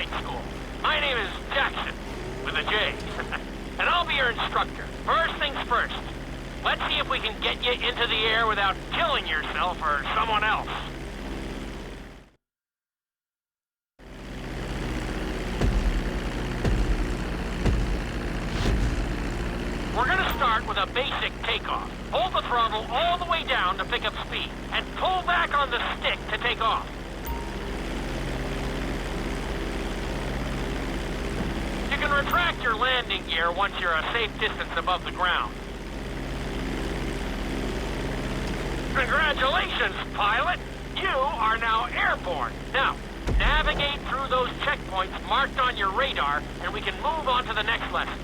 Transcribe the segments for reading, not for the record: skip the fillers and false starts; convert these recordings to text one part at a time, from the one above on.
flight school. My name is Jackson, with a J. And I'll be your instructor. First things first. Let's see if we can get you into the air without killing yourself or someone else. We're gonna start with a basic takeoff. Hold the throttle all the way down to pick up speed, and pull back on the stick to take off. You can retract your landing gear once you're a safe distance above the ground. Congratulations, pilot! You are now airborne. Now, navigate through those checkpoints marked on your radar, and we can move on to the next lesson.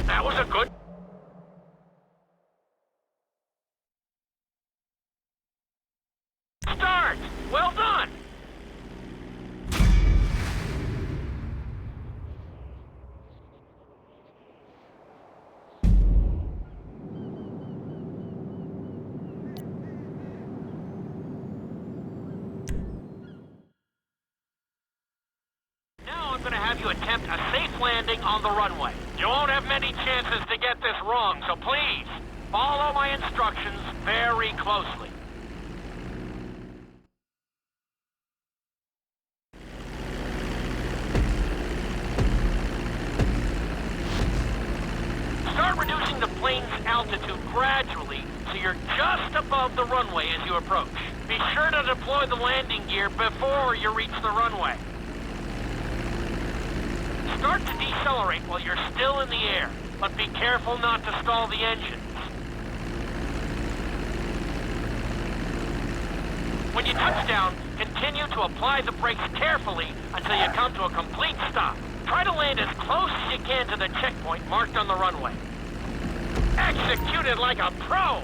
That was a good... start! Well done! Now I'm going to have you attempt a safe landing on the runway. You won't have many chances to get this wrong, so please, follow my instructions very closely. Start reducing the plane's altitude gradually so you're just above the runway as you approach. Be sure to deploy the landing gear before you reach the runway. Start to decelerate while you're still in the air, but be careful not to stall the engines. When you touch down, continue to apply the brakes carefully until you come to a complete stop. Try to land as close as you can to the checkpoint marked on the runway. Executed like a pro!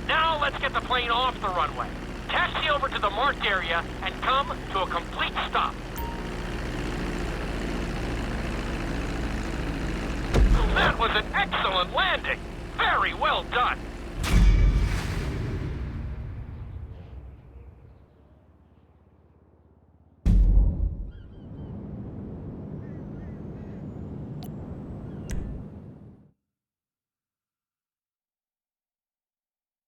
Now let's get the plane off the runway. Taxi over to the marked area and come to a complete stop. That was an excellent landing! Very well done!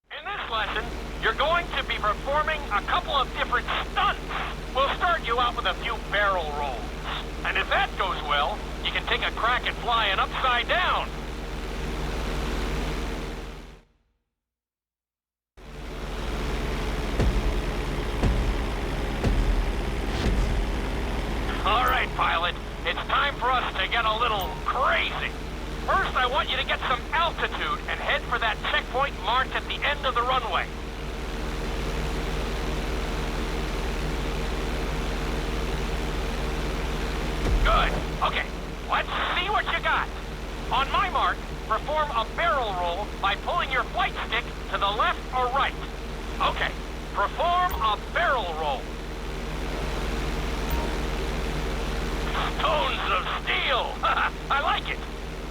In this lesson, you're going to be performing a couple of different stunts. We'll start you out with a few barrel rolls. And if that goes well, you can take a crack at flying upside down. All right, pilot. It's time for us to get a little crazy. First, I want you to get some altitude and head for that checkpoint marked at the end of the runway. Good. Okay, let's see what you got. On my mark, perform a barrel roll by pulling your flight stick to the left or right. Okay, perform a barrel roll. Stones of steel! I like it.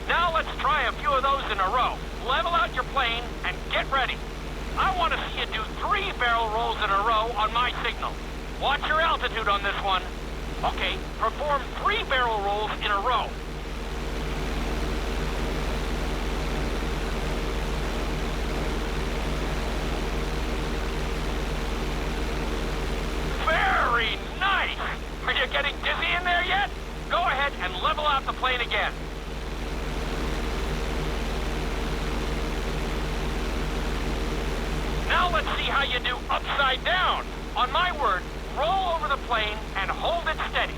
Now let's try a few of those in a row. Level out your plane and get ready. I want to see you do 3 barrel rolls in a row on my signal. Watch your altitude on this one. Okay, perform 3 barrel rolls in a row. Very nice! Are you getting dizzy in there yet? Go ahead and level out the plane again. Now let's see how you do upside down. On my word, roll over the plane and hold it steady.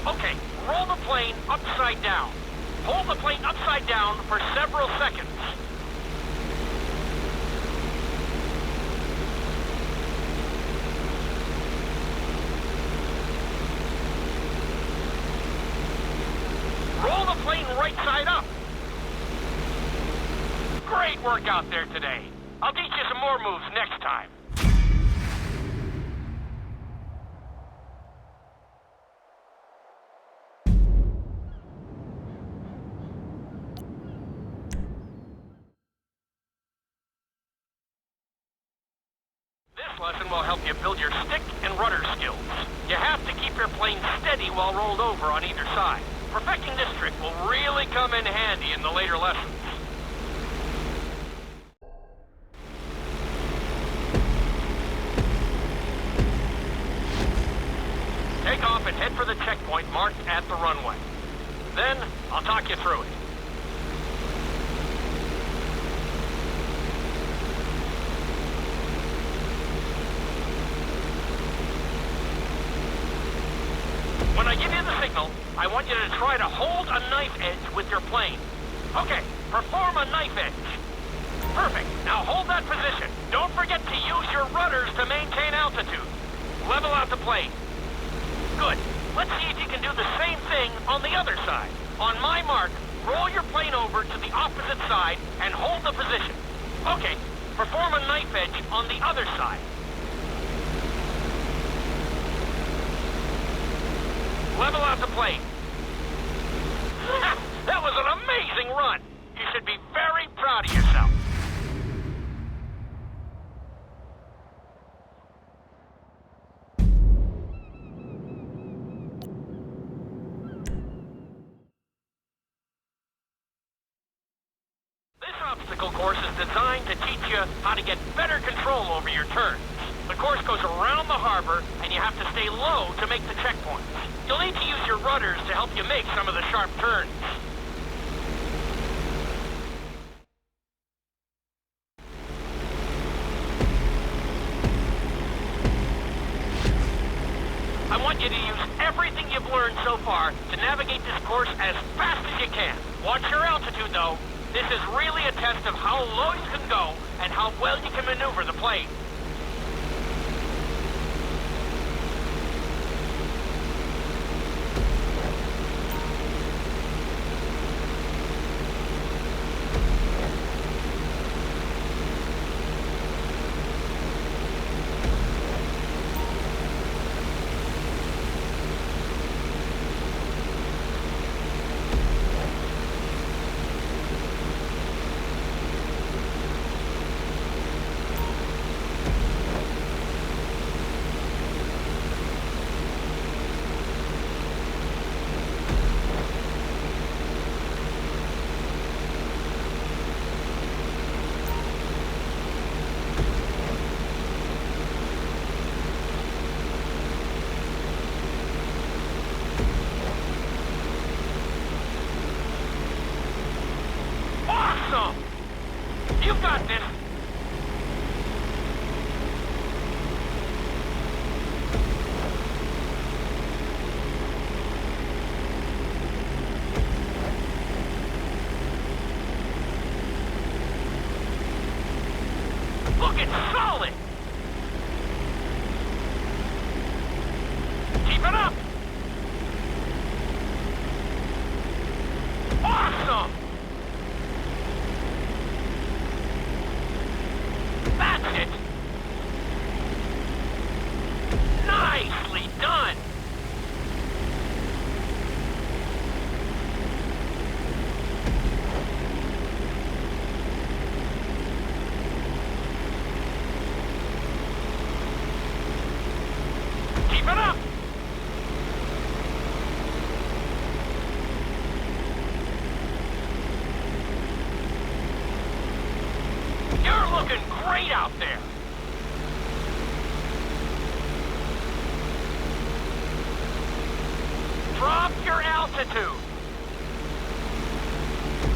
Okay, roll the plane upside down. Hold the plane upside down for several seconds. Roll the plane right side up. Great work out there today. I'll teach you some more moves next time. This lesson will help you build your stick and and rudder skills. You have to keep your plane steady while rolled over on either side. Perfecting this trick will really come in handy in the later lessons. Take off and head for the checkpoint marked at the runway. Then, I'll talk you through it. When I give you the signal, I want you to try to hold a knife edge with your plane. Okay, perform a knife edge. Perfect. Now hold that position. Don't forget to use your rudders to maintain altitude. Level out the plane. Good. Let's see if you can do the same thing on the other side. On my mark, roll your plane over to the opposite side and hold the position. Okay, perform a knife edge on the other side. Level out the plane. That was an amazing run. You should be very proud of yourself. This obstacle course is designed to teach you how to get better control over your turns. The course goes around the harbor, and you have to stay low to make the checkpoints. You'll need to use your rudders to help you make some of the sharp turns. I want you to use everything you've learned so far to navigate this course as fast as you can. Watch your altitude, though. This is really a test of how low you can go and how well you can maneuver the plane. You've got this! Look, it's solid! Keep it up! Awesome! That's it! Nicely done! Keep it up! You're looking great out there! Drop your altitude!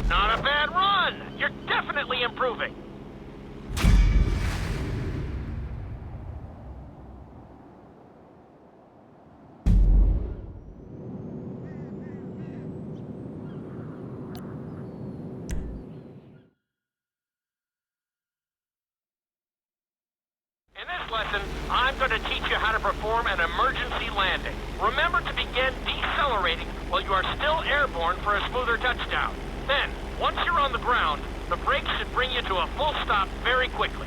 Not a bad run! You're definitely improving! In this lesson, I'm going to teach you how to perform an emergency landing. Remember to begin decelerating while you are still airborne for a smoother touchdown. Then, once you're on the ground, the brakes should bring you to a full stop very quickly.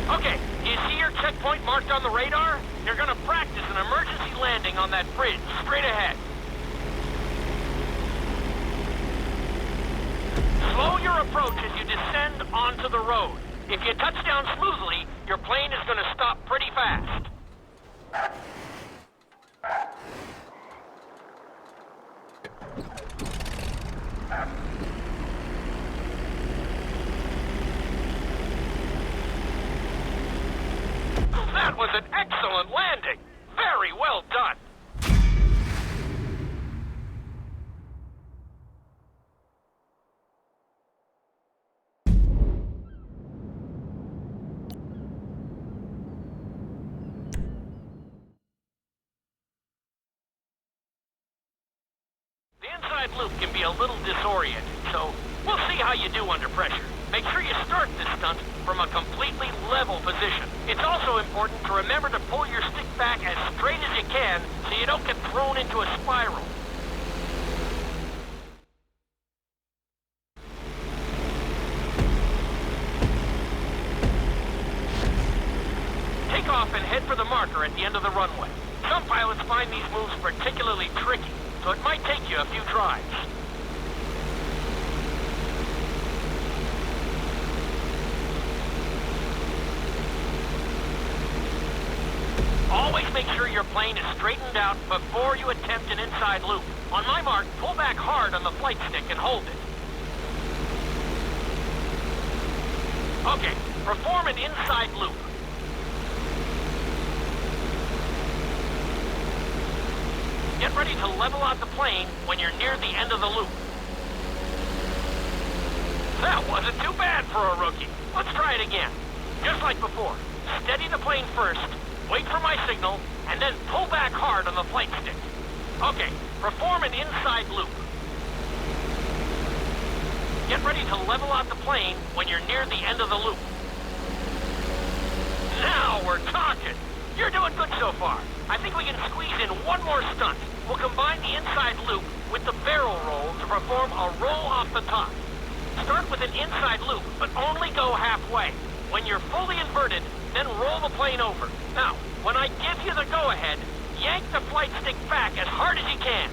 Okay, you see your checkpoint marked on the radar? You're going to practice an emergency landing on that bridge straight ahead. Slow your approach as you descend onto the road. If you touch down smoothly, your plane is going to stop pretty fast. That was an excellent landing. Very well done. The inside loop can be a little disoriented, so we'll see how you do under pressure. Make sure you start this stunt from a completely level position. It's also important to remember to pull your stick back as straight as you can so you don't get thrown into a spiral. Take off and head for the marker at the end of the runway. Some pilots find these moves particularly tricky, so it might take you a few tries. Always make sure your plane is straightened out before you attempt an inside loop. On my mark, pull back hard on the flight stick and hold it. Okay, perform an inside loop. Get ready to level out the plane when you're near the end of the loop. That wasn't too bad for a rookie. Let's try it again. Just like before, steady the plane first, wait for my signal, and then pull back hard on the flight stick. Okay, perform an inside loop. Get ready to level out the plane when you're near the end of the loop. Now we're talking. You're doing good so far. I think we can squeeze in one more stunt. We'll combine the inside loop with the barrel roll to perform a roll off the top. Start with an inside loop, but only go halfway. When you're fully inverted, then roll the plane over. Now, when I give you the go-ahead, yank the flight stick back as hard as you can.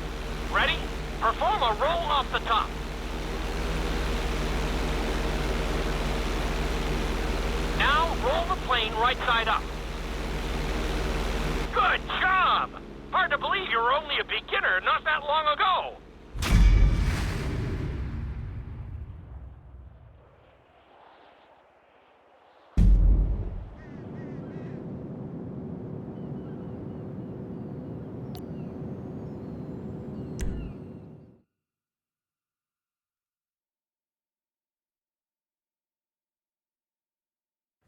Ready? Perform a roll off the top. Now, roll the plane right side up. Good job! Hard to believe you were only a beginner not that long ago.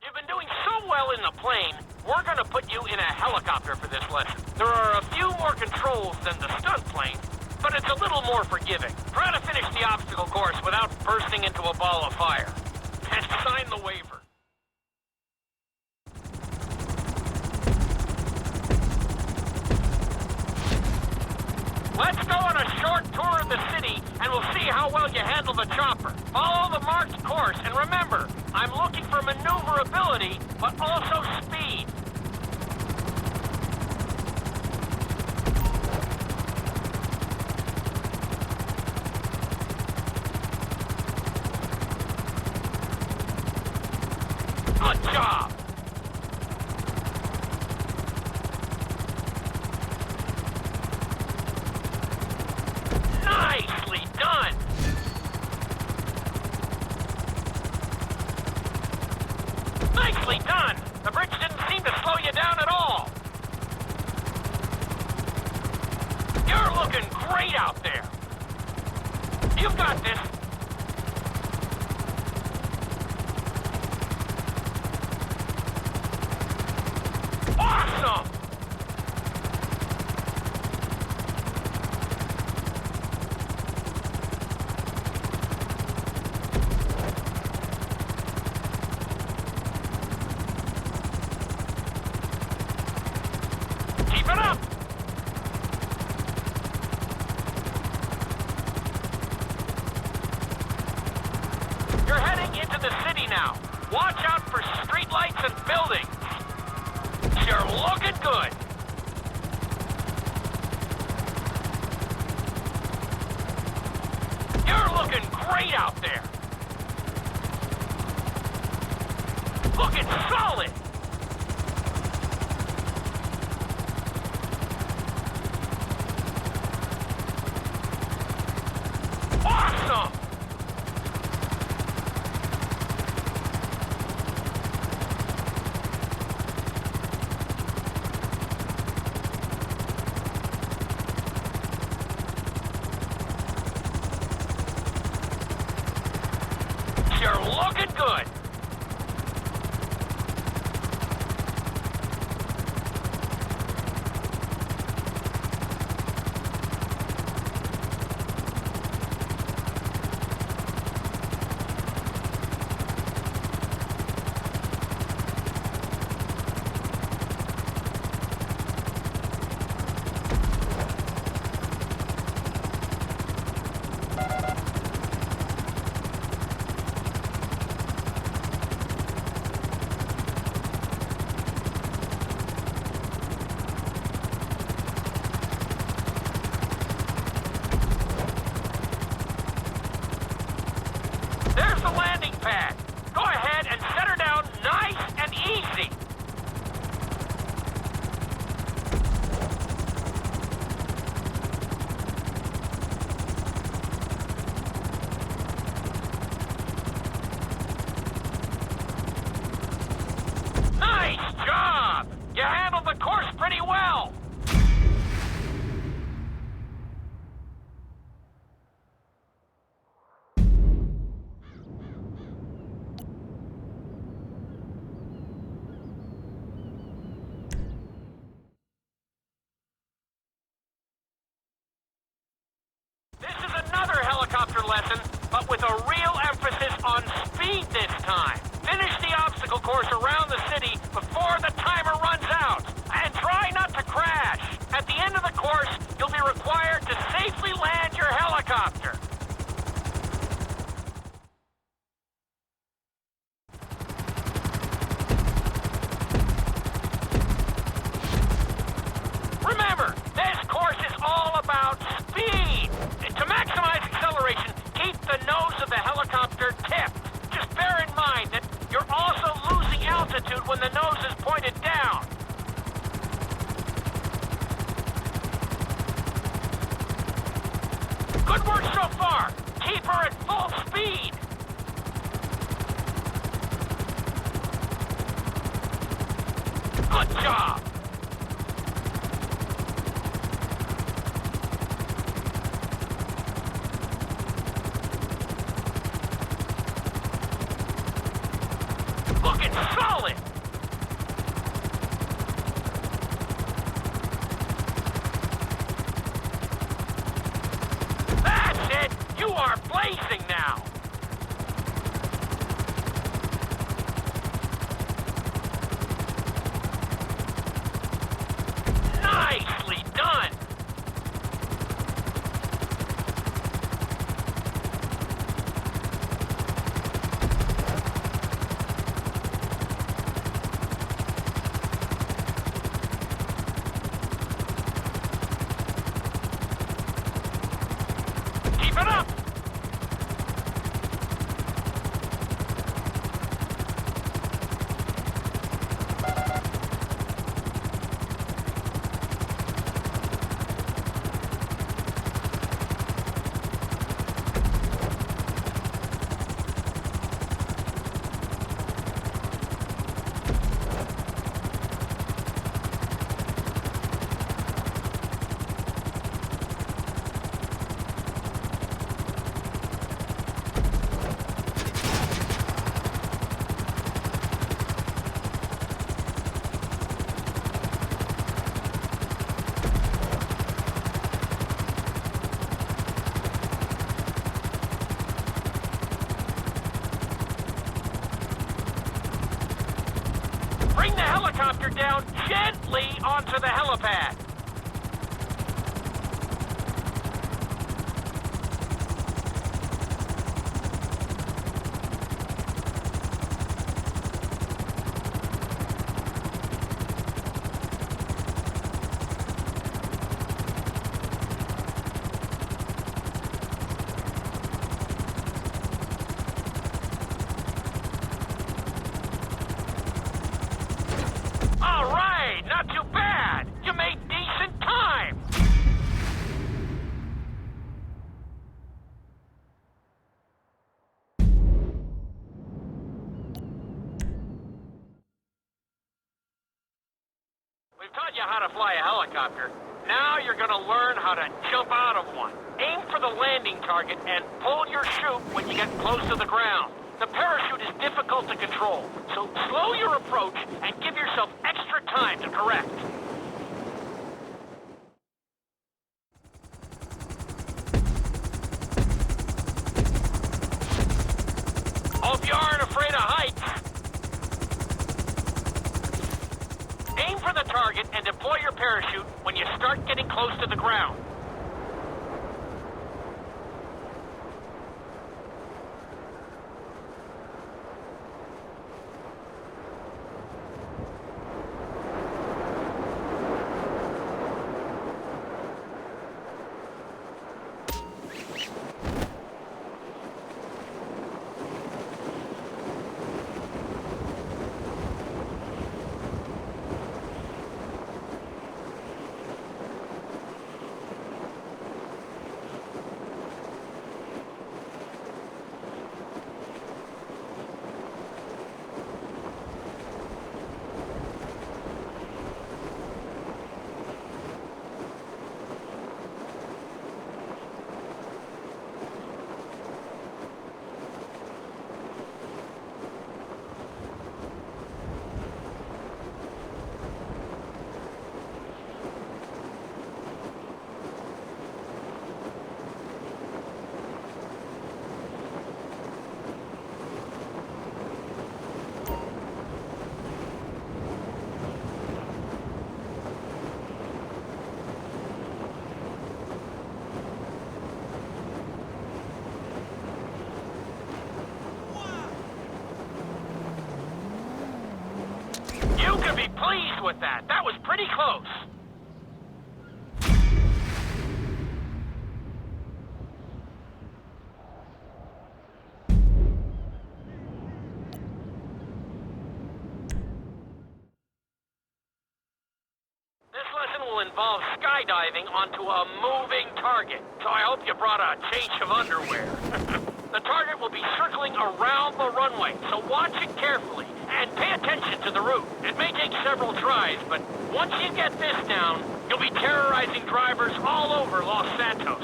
You've been doing so well in the plane, we're going to put you in a helicopter for this lesson. There are a few more controls than the stunt plane, but it's a little more forgiving. Try to finish the obstacle course without bursting into a ball of fire. And sign the waiver. Let's go on a short tour of the city, and we'll see how well you handle the chopper. Follow the marked course, and remember, I'm looking for maneuverability, but also speed. Good job! Nicely done! Nicely done! The bridge didn't seem to slow you down at all. You're looking great out there. You've got this. Awesome! Keep it up! You're heading into the city now. Watch out for streetlights and buildings. You're looking good. You're looking great out there. Looking solid! Awesome! You're looking good! There's the landing pad. Go ahead and set her down nice and easy. Nice job! You handled the course pretty well. This is another helicopter lesson, but with a real emphasis on speed this time. Finish the obstacle course around the city before the timer runs out. And try not to crash. At the end of the course, you'll be required to safely land your helicopter. Remember, this course is all about speed. To maximize acceleration, keep the nose of the helicopter tipped. Just bear in mind that you're also losing altitude when the nose is pointed down. Good work so far. Keep her at full speed. Good job. Looking solid! That's it! You are blazing now! Nicely done! Keep it up! Bring the helicopter down gently onto the helipad. how to fly a helicopter. Now you're gonna learn how to jump out of one. Aim for the landing target and pull your chute when you get close to the ground. The parachute is difficult to control, so slow your approach and give yourself extra time to correct. Hope you aren't afraid of heights. Aim for the target and deploy your parachute when you start getting close to the ground. You can be pleased with that. That was pretty close. This lesson will involve skydiving onto a moving target, so I hope you brought a change of underwear. The target will be circling around the runway, so watch it carefully and pay attention to the route. It may take several tries, but once you get this down, you'll be terrorizing drivers all over Los Santos.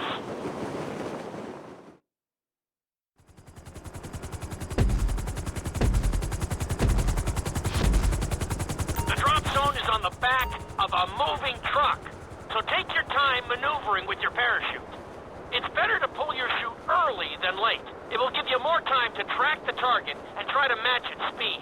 The drop zone is on the back of a moving truck, so take your time maneuvering with your parachute. It's better to pull your chute early than late. It will give you more time to track the target and try to match its speed.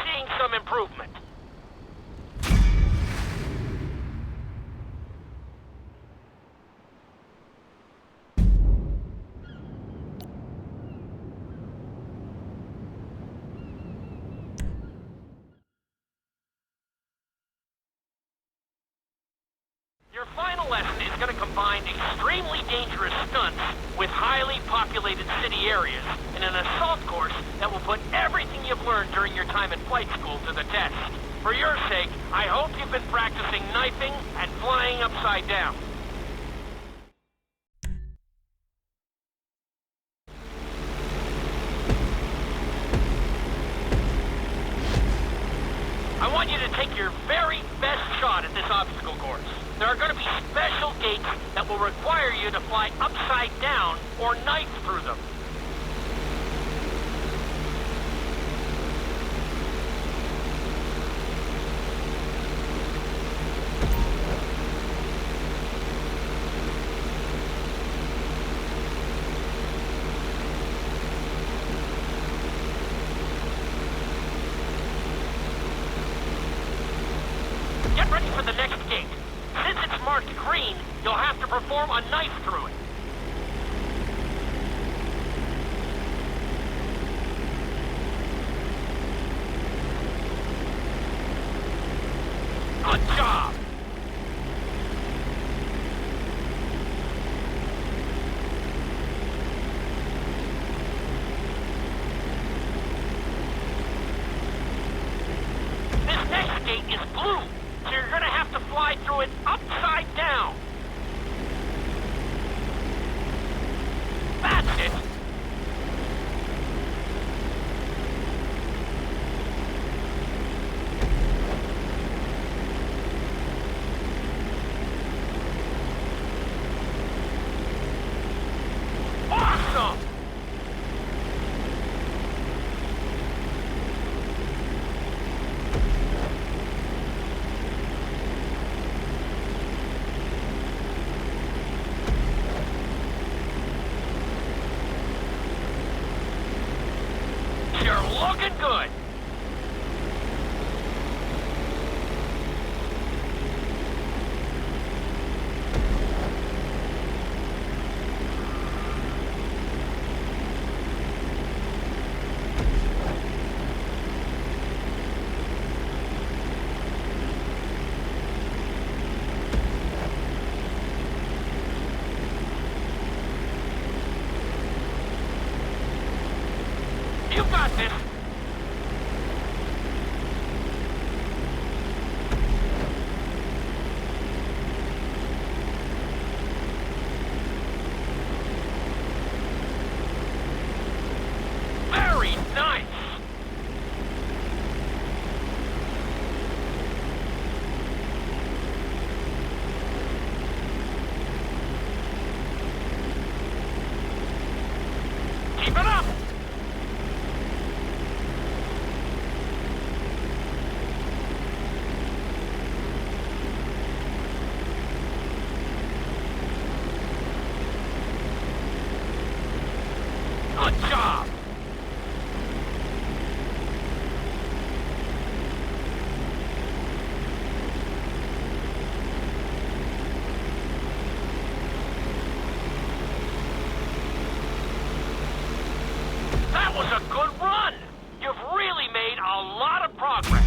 Seeing some improvement. Your final lesson is going to combine extremely dangerous stunts with highly populated city areas in an assault course that will put everything you've learned during your time at flight school to the test. For your sake, I hope you've been practicing knifing and flying upside down. I want you to take your very best shot at this obstacle course. There are going to be special gates that will require you to fly upside down or knife through them. Get ready for the next gate. Since it's marked green, you'll have to perform a knife through it. loop, so you're gonna have to fly through it upside down. That's it. Awesome! You're looking good. You got this. Very nice. Keep it up. Good job! That was a good run! You've really made a lot of progress.